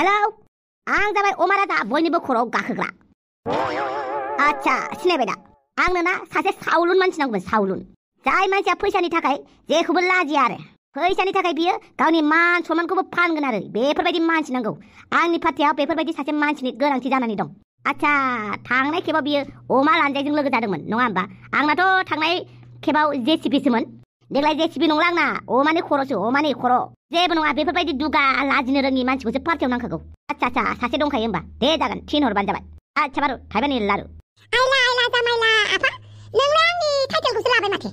hello आं जाबाय अमा राजा बयनिबो खर'आव गाखोग्रा आच्छा सिनायबाय दा आंनो ना सासे सावलुन मानसि नांगौमोन सावलुन जाय मानसिया फैसानि थाखाय जेखौबो लाजिया आरो फैसानि थाखाय बियो गावनि मान सन्मानखौबो फानगोन आरो बेफोरबायदि मानसि नांगौ आंनि पार्टियाव बेफोरबायदि सासे मानसिनि गोनांथि जानानै दं आच्छा थांनाय खेबाव बियो अमा लानजायजों लोगो जादोंमोन नङा होमबा आंनाथ' थांनाय खेबाव जेसिबिसोमोन देग्लाय जेसिबि नंला आंना अमानि खर'सो अमानि खर' जेबो नङा बेफोरबायदि दुगा लाजिनो रोङि मानसिखौसो पार्टियाव नांखागौ आच्छा सासे दंखायो होमबा दे जागोन थिनहरबानो जाबाय आच्छा बारु थाइबानि लारु आइला जामाइला आफा नोंलाय आंनि टाइटेलखौसो लाबाय माथो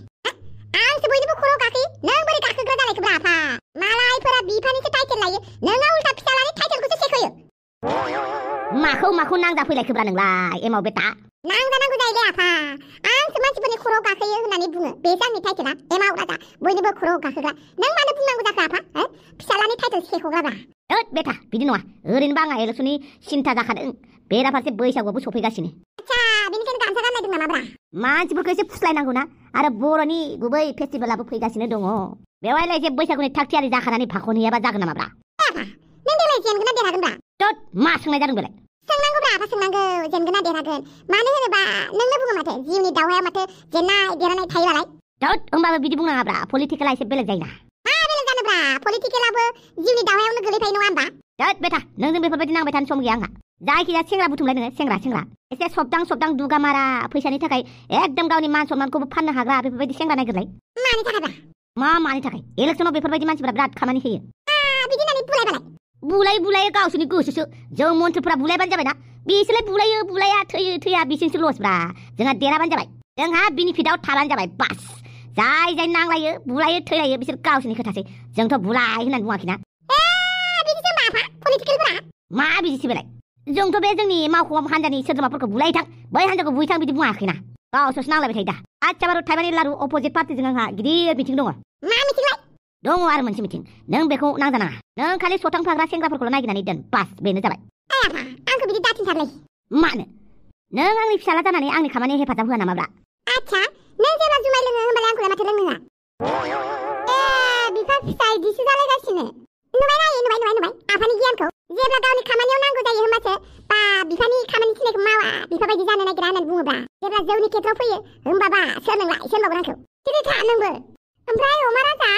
आंसो बयनिबो खर'आव गाखोयो नों बोरै गाखोग्रा जालायखोब्रा आफा मालायफोरा बिफानिसो टाइटेल लायो नोंहा उल्था फिसालानि टाइटेलखौसो सेख'यो माखौ नांजाफैलायखोब्रा नोंलाय एमाव बेटा नांजानांगौ जायोलै आफा आंसो मानसिफोरनि खर'आव गाखोयो होननानै बुङो बेसो आंनि टाइटेला एमाव राजा बयनिबो खर'आव गाखोग्रा नों मानो बुंनांगौ जाखो आफा फिसालानि टाइटेल सेख'ग्राब्रा ओद बेटा बिदि नङा ओरैनोबा आंहा इलेक्सननि सिन्था जाखादों बेराफारसे बैसागुआबो सफैगासिनो आच्छा बेनिखायनो गामसा गानलायदों नामाब्रा मानसिफोरखौ एसे फुस्लायनांगौ ना आरो बर'नि गुबै फेस्टिभेलाबो फैगासिनो दङ बेवहायलाय एसे बैसागुनि थागथियारि जाखानानै भाखन हैयाबा जागोन नामाब्रा आफा नों देग्लाय जेनगोन ना देरहागोनब्रा थोद मा सोंनाय जादों बेलाय सोंनांगौब्रा आफा सोंनांगौ जेनगोन ना देरहागोन मानो होनोबा नोंनो बुङो माथो जिउनि दावहाया माथो जेननाय देरहानाय थायोबालाय थोद होमबाबो बिदि बुंनाङाब्रा पलिटिकेला एसे बेलेग जायोना मा बेलेग जानोब्रा पलिटिकेलाबो जिउनि दावहायावनो गोलैफायो नङा होमबा थोद बेटा नोंजों बेफोरबायदि नांबाय थानो सम गैया आंहा जायखिजाया सेंग्रा बुथुमलाय नोङो सेंग्रा एसे सबदां दुगा मारा फैसानि थाखाय एकदम गावनि मान सन्मानखौबो फाननो हाग्रा बेफोरबायदि सेंग्रा नागिरलाय मानि थाखायब्रा मानि थाखाय इलेक्सनाव बेफोरबायदि मानसिफोरा बिराद खामानि होयो बिदि होननानै बुलायबालाय बुलायो गावसोरनि गोसोसो जों मन्थ्रिफोरा बुलायबानो जाबायना बिसोरलाय बुलाया थैया बिसोरसो लसब्रा जोंहा देरहाबानो जाबाय जोंहा बेनिफिटआव थाबानो जाबाय बास जाय नांलायो बुलायो थैलायो बिसोर गावसोरनि खोथासै जोंथ' बुलाय होननानै बुङाखैना बिदिसो माफा पलिटिकेलफोरा मा बिदिसो बेलाय जोंथ' बे जोंनि मावख' हान्जानि सोद्रोमाफोरखौ बुलायथां बै हान्जाखौ बुयथां बिदि बुङाखैना गावसोरसो नांलायबाय थायो दा आच्छा बारु थाइबानि लारु अपोजिट पार्टिजों आंहा गिदिर मिटिं दङ मा मिटिंलाय दङ आरो मोनसे मिटिं नों बेखौ नांजानाङा नों खालि सथां फाग्रा सेंग्राफोरखौल' नागिरनानै दोन बास बेनो जाबाय आफा आंखौ बिदि दाथिंथारलै मानो नों आंनि फिसाला जानानै आंनि खामानियाव हेफाजाब होआ नामाब्रा आच्छा नों जेब्ला जुमाय लोङो होमबालाय आंखौलाय माथो लोंहोआ बिफा फिसाय दिसो जालायगासिनो नुबाय आफानि गियानखौ जेब्ला गावनि खामानियाव नांगौ जायो होमबासो बा बिफानि खामानि थिनायखौ मावा बिफा बायदि जानो नागिरा होननानै बुङोब्रा जेब्ला जौनि खेत्रआव फैयो होमबाबा सोर नोंलाय सोरबावगोन आंखौ सिरि था नोंबो ओमफ्राय अमा राजा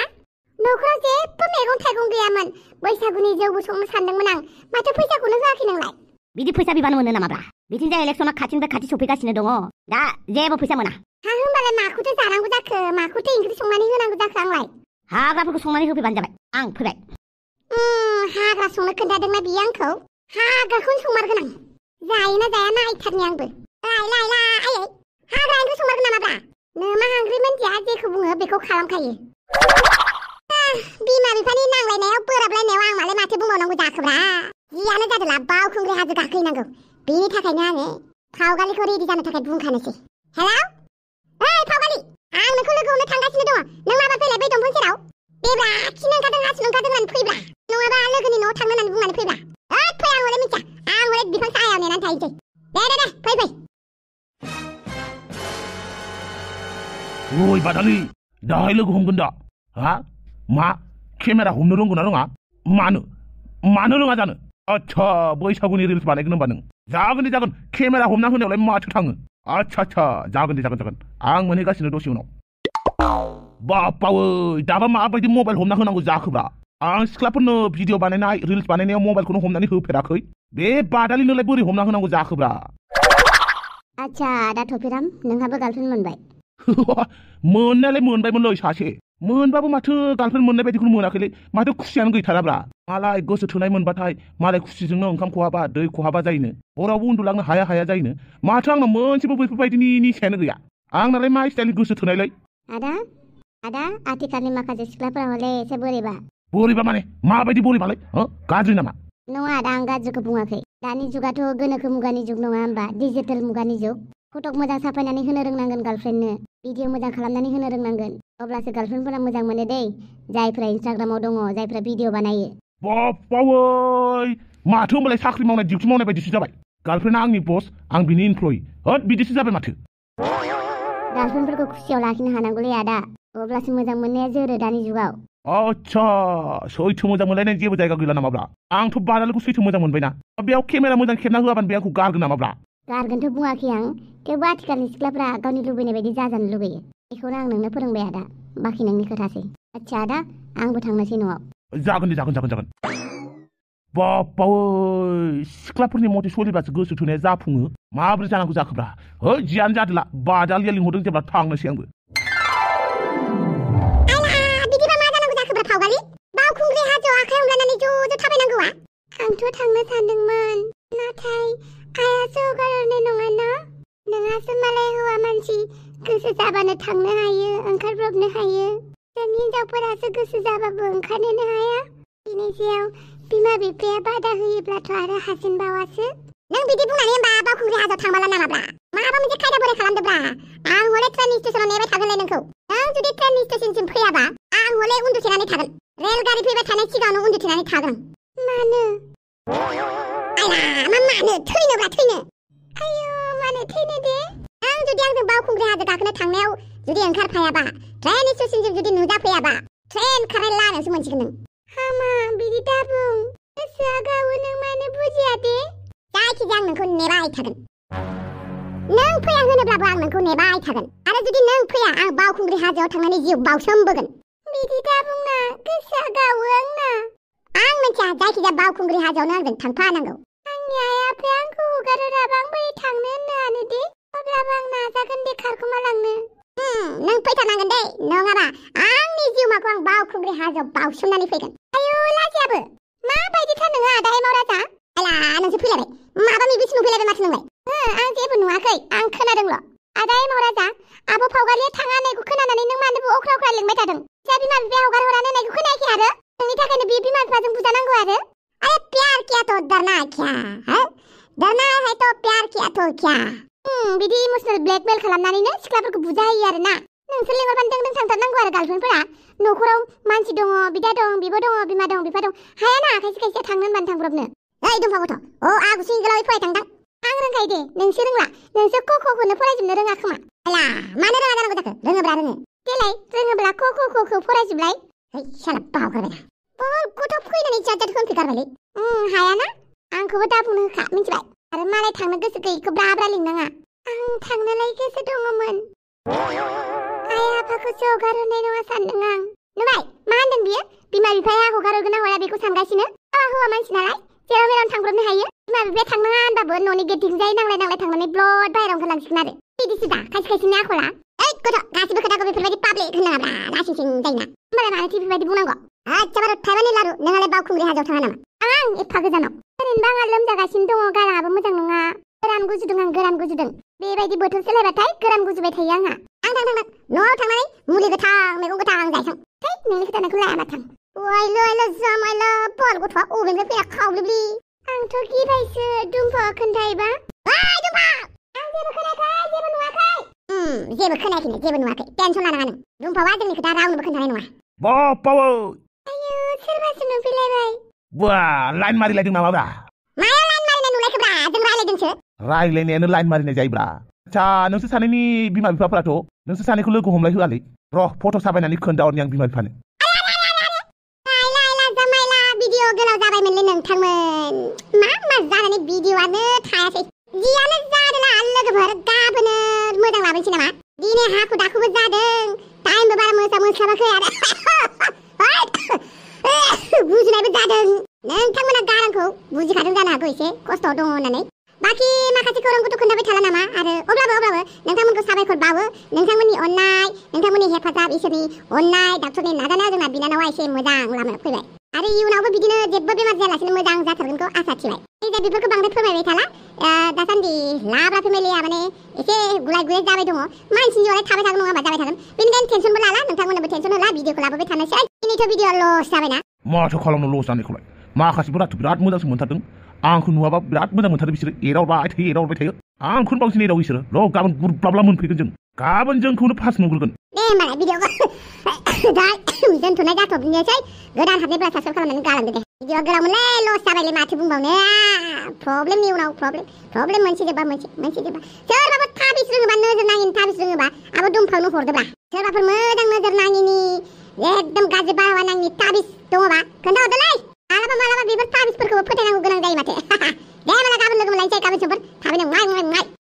न'खराव जेबो मैगं थाइगं गैयामोन बैसागुनि जौबो संनो सानदोंमोन आं माथो फैसाखौनो होआखै नोंलाय बिदि फैसा बिबानो मोनो नामाब्रा बिथिंजाय इलेक्सना खाथिनिफ्राय खाथि सफैगासिनो दङ दा जेबो फैसा मोना होमबालाय माखौथो जानांगौ जाखो माखौथो ओंख्रि संनानै होनांगौ जाखो आंलाय हाग्राफोरखौ संनानै होफैबानो जाबाय आं फैबाय हाग्रा संनो खोन्थादोंना बियो आंखौ हाग्राखौनो संमारगोन आं जायोना जाया नायथारनि आंबो लाय आयै हाग्रा ओंख्रि संमारगोन नामाब्रा नोमा हांग्रि मानसिया जेखौ बुङो बेखौ खालामखायो बिमा बिफानि नांलायनायाव बोराबलायनायाव आं मालाय माथो बुंबावनांगौ जाखोब्रा जियानो जादोंला बावखुंग्रि हाजो गाखोहैनांगौ बेनि थाखायनो आङो फावगालिखौ रेडि जानो थाखाय बुंखानोसै हेलौ ओइ फावगालि आं नोंखौ लोगो हमनो थांगासिनो दङ नों माबा फैलाय बै दंफां सेराव देब्रा खिनो ओंखारदों हासुनो ओंखारदों होननानै फैब्रा नङाबा लोगोनि न'आव थांनो होननानै बुंनानै फैब्रा फै आं हले मिथिया आं हले बिफां सायाव नेनानै थाहैसै दे फै ओइ बादालि दाहाय लोगो हमगोन दा मा केमेरा हमनो रोंगौ ना रोङा मानो रोङा जानो आच्छा बैसागुनि रिल्स बानायगोन होनबा नों जागोन केमेरा हमना होनायावलाय माथो थाङो आच्छा जागोन आं मोनहैगासिनो दसे उनाव बापावै दाबा माबायदि मबाइल हमना होनांगौ जाखोब्रा आं सिख्लाफोरनो भिडिअ बानायनाय रिल्स बानायनायाव मबाइलखौनो हमनानै होफेराखै बे बादालिनोलाय बोरै हमना होनांगौ जाखोब्रा आच्छा दा थफिराम नोंहाबो गार्लफ्रेन्ड मोनबाय मोननायालाय मोनबायमोनलै सासे मोनबाबो माथो गार्लफ्रेन्ड मोननाय बायदिखौनो मोनाखैलै माथो खुसियानो गैथाराब्रा मालाय गोसो थोनाय मोनबाथाय मालाय खुसिजोंनो ओंखाम खहाबा दै खहाबा जायोनो हरावबो उन्दुलांनो हाया जायोनो माथो आंनाव मोनसेबो बैफोरबायदिनि निसायानो गैया आंनालाय मा स्टाइलनि गोसो थोनायलै आदा आथिखालनि माखासे सिख्लाफोरा हले एसे बोरैबा माने माबायदि बोरैबालाय गाज्रि नामा नङा आदा आं गाज्रिखौ बुङाखै दानि जुगाथ' गोनोखो मुगानि जुग नङा होमबा डिजिटेल मुगानि जुग फटक मोजां साफायनानै होनो रोंनांगोन गार्लफ्रेन्डनो भिडिअ मोजां खालामनानै होनो रोंनांगोन अब्लासो गार्लफ्रेन्डफोरा मोजां मोनो दै जायफ्रा इन्स्टाग्रामाव दङ जायफ्रा भिडिअ बानायो बापावै माथो होमबालाय साख्रि मावनाय डिउटि मावनाय बायदिसो जाबाय गार्लफ्रेन्डआ आंनि बस आं बिनि इमप्लयि बिदिसो जाबाय माथो गार्लफ्रेन्डफोरखौ खुसियाव लाखिनो हानांगौलै आदा अब्लासो मोजां मोननाया जोरो दानि जुगाव आच्छा सैथो मोजां मोनलायनाय जेबो जायगा गैला नामाब्रा आंथ' बादालिखौ सैथो मोजां मोनबायना बेयाव केमेरा मोजां खेबना होआबानो बे आंखौ गारगोन नामाब्रा गारगोनथ' बुङाखै आं थेवबो आथिखालनि सिख्लाफ्रा गावनि लुबैनाय बायदि जाजानो लुगैयो बेखौनो आं नोंनो फोरोंबाय आदा बाखि नोंनि खोथासै आच्छा आदा आंबो थांनोसै न'आव जागोन दे जागोन बाप्पा सिख्लाफोरनि मथे सोलिबासो गोसो थोनाया जाफुङो माबोरै जानांगौ जाखोब्रा है जियानो जादोला बादालिया लिंहरदों जेब्ला थांनोसै आंबो बिदिबा मा जानांगौ जाखोब्रा फावगालि बावखुंग्रि हाजोआव आखाइ हमलायनानै ज' थाबायनांगौआ आंथ' थांनो सानदोंमोन नाथाय आइयासो हगारहरनाय नङा ना नोंहासो मालाय हौवा मानसि गोसो जाबानो थांनो हायो ओंखारब्रबनो हायो जों हिनजावफोरासो गोसो जाबाबो ओंखारनोनो हाया बिनि सायाव बिमा बिफाया बादा होयोब्लाथ' आरो हासिनबावासो नों बिदि बुंनानै होमबा बावखुंग्रि हाजोआव थांमाला नामाब्रा माबा मोनसे खायदा बोराय खालामदोब्रा आं हले ट्रेन स्टेशनाव नेबाय थागोनलै नोंखौ नों जुदि ट्रेन स्टेशनसिम फैयाबा आं हले उन्दुथेनानै थागोन रेलगारि फैबाय थानाय सिगाङावनो उन्दुथेनानै थागोन मानो मा मानो थैनोब्रा थैनो आयौ मानो थैनो दे नों जुदि आंजों बावखुंग्रि हाजो गाखोनो थांनायाव जुदि ओंखारफायाबा ट्रेन स्टेशनसिम जुदि नुजाफैयाबा ट्रेन खारनाय लानोसो मोनसिगोन नों हामा बिदि दाबुं गोसोआ गावो नों मानो बुजिया दे जायखिजाया आं नोंखौ नेबाय थागोन नों फैया होनोब्लाबो आं नोंखौ नेबाय थागोन आरो जुदि नों फैया आं बावखुंग्रि हाजोआव थांनानै जिउ बावसोमबोगोन बिदि दाबुंना गोसोआ गावो आंना आं मिथिया जायखिजाया बावखुंग्रि हाजोआवनो आंजों थांफानांगौ आंनि आइ आफाया आंखौ हगारहराबा आं बोरै थांनो होननो दे अब्लाबो आं नाजागोन दे खारखोमालांनो नों फैथारनांगोन दे नङाबा आंनि जिउमाखौ आं बावखुंग्रि हाजोआव बावसोमनानै फैगोन आयौ लाजियाबो माबायदिथार नोङो आदा मावराजा एला नोंसो फैलायबाय माबा मिबिसि नुफैलायबाय माथो नोंलाय आं जेबो नुवाखै आं खोनादोंल' आदा मावराजा आब' फावगालिया थाङा होननायखौ खोनानानै नों मानोबो अख्रा लिंबाय थादों जा बिमा बिफाया हगारहरा होननायखौ खोनायाखै आरो नोंनि थाखायनो बे बिमा बिफाजों बुजानांगौ आरो अरे प्यार किया तो डरना क्या है डरना है तो प्यार किया तो क्या बिदि इमोशनल ब्लेकमेल खालामनानैनो सिख्लाफोरखौ बुजायो आरो ना नोंसोर लिंहरबानो दों थांथारनांगौ आरो गार्लफ्रेन्डफोरा न'खराव मानसि दङ बिदा दं बिब' दङ बिमा दं बिफा दं हाया ना खायसे खायसे थांनो होनबानो थांब्रबनो ओइ दुम्फा गथ' आगुसि गोलावै फराय थांदां आं रोंखायो दे नोंसो रोंला नोंसो क'खौनो फरायजोबनो रोङा खोमा एला मानो रोङा जानांगौ जाखो रोङोब्रा रोङो देलाय रोङोब्ला क'खौ फरायजोबलाय है शाला बावगारबाय दा गथ' फैनानै जात होनफैगारबायलै हायाना आंखौबो दा बुंनो होखा मिथिबाय आरो मालाय थांनो गोसो गैयैखौ ब्रा लिंनाङा आं थांनोलाय गोसो दङमोन आइ आफाखौसो हगारहरनाय नङा सानदों आं नुबाय मा होनदों बियो बिमा बिफाया हगारहरगोन ना हरा बेखौ सानगासिनो हौवा मानसि नालाय जेराव मेरावनो थांब्रबनो हायो बिमा बिफाया थांनाङा होनबाबो न'नि गेटथिंजाय नांलाय थांनानै ब्लड बाहेरायाव ओंखारलांसिगोन आरो बिदिसो दा खायसे खायसेनि आखला ओइ गथ' गासिबो खोथाखौ बेफोरबायदि पाब्लिक होननाङाब्रा लासिंसिं जायोना होमबालाय मानोथो बेबायदि बुंनांगौ एखेबारे थाइबानि लारु नोंहालाय बावखुंग्रि हाजोआव थाङा नामा आं एफा गोजानाव ओरैनोबा आंहा लोमजागासिनो दङ गाराङाबो मोजां नङा गोरान गुजुदों बेबायदि बोथोर सोलायबाथाय गोरान गुजुबाय थायो आंहा थां न'आव थांनानै मुलि गोथां मैगं गोथां जायसां नोंनि खोथाखौ लाया माथां वाइलो जामाइलो बल गथ'आ अबेनिफ्राय फैया खावब्लिब्लि आंथ' गिबायसो दुम्फा खोन्थायोबा ओइ दुम्फा आं जेबो खोनायाखै जेबो नुवाखै जेबो खोनायाखैनो जेबो नुवाखै टेनसन लानाङा नों दुम्फावा जोंनि खोथा रावनोबो खोन्थानाय नङा बाप्पा आयौ सोरबासो नुफैलायबाय बा लाइन मारिलायदों नामाब्रा मायाव लाइन मारिनाय नुलायखोब्रा जों रायलायदोंसो रायलायनायानो लाइन मारिनाय जायोब्रा आच्छा नोंसोर सानैनि बिमा बिफाफोराथ' नोंसोर सानैखौ लोगो हमलाय होआलै र' फट' साफायनानै खोन्थाहरनि आं बिमा बिफानो जामाइला भिडिअ गोलाव जाबायमोनलै नोंथांमोन मा जानानै भिडिअआनो थायासै जियानो जादोला लोगोफोर गाबोनो मोजां लाबोनोसै नामा दिनै हाखु दाखुबो जादों टाइमबो बारा मोसाबाखै आरो बुजिनायबो जादों नोंथांमोना गारांखौ बुजिखादों जानो हागौ एसे खस्थ' दङ होननानै बाखि माखासे खौरांखौथ' खोन्थाबाय थाला नामा आरो अब्लाबो नोंथांमोनखौ साबायखर बावो नोंथांमोननि अननाय नोंथांमोननि हेफाजाब इसोरनि अननाय डाक्टरनि नाजानायाव जोंना बिनानावा एसे मोजां लामायाव फैबाय आरो इयुनावबो बिदिनो जेबो बेमार जायालासिनो मोजां जाथारगोनखौ आसा थिबाय दा बेफोरखौ बांद्राय फोरमायबाय थाला दासान्दि लाब्रा फेमिलिया माने एसे गुलाय गुलाय जाबाय दङ मानसिनि जिउआलाय थाबाय थागोन नङा होमबा जाबाय थागोन बेनिखायनो टेनसनबो लाला नोंथांमोननोबो टेनसन होला भिडिअखौ लाबोबाय थानोसै दिनैथ' भिडिअ लस जाबायना माथो खालामनो लस जानायखौलाय माखासेफोराथ' बिराद मोजांसो मोनथारदों आंखौ नुवाबा बिराद मोजां मोनथारो बिसोरो एदावबाय थायो आंखौनो बांसिन एदावो बिसोरो र' गाबोन गुरब्लाब्ला मोनफैगोन जों गाबोन जोंखौनो फार्स्ट नुग्रोगोन दे होमबालाय भिडिअखौ दा दोनथ'नाय जाथ'नोसै गोदान हाबनायब्ला साबस्क्राइब खालामनानै गालांदो दे भिडिअ गोलावमोनलै लस जाबायलै माथो बुंबावनो प्रब्लेमनि उनाव प्रब्लेम मोनसे जोबा सोरबाफोर थाबिस रोङोबा नोजोर नाङिनि थाबिस रोङोबा आबो दुमफावनो हरदोब्ला सोरबाफोर मोजां नोजोर नाङिनि एकदम गाज्रि बारहावा नांनि ताबिज दङबा खोन्थाहरदोलै मालाबा बेफोर ताबिजफोरखौबो फोथायनांगौ गोनां जायो माथो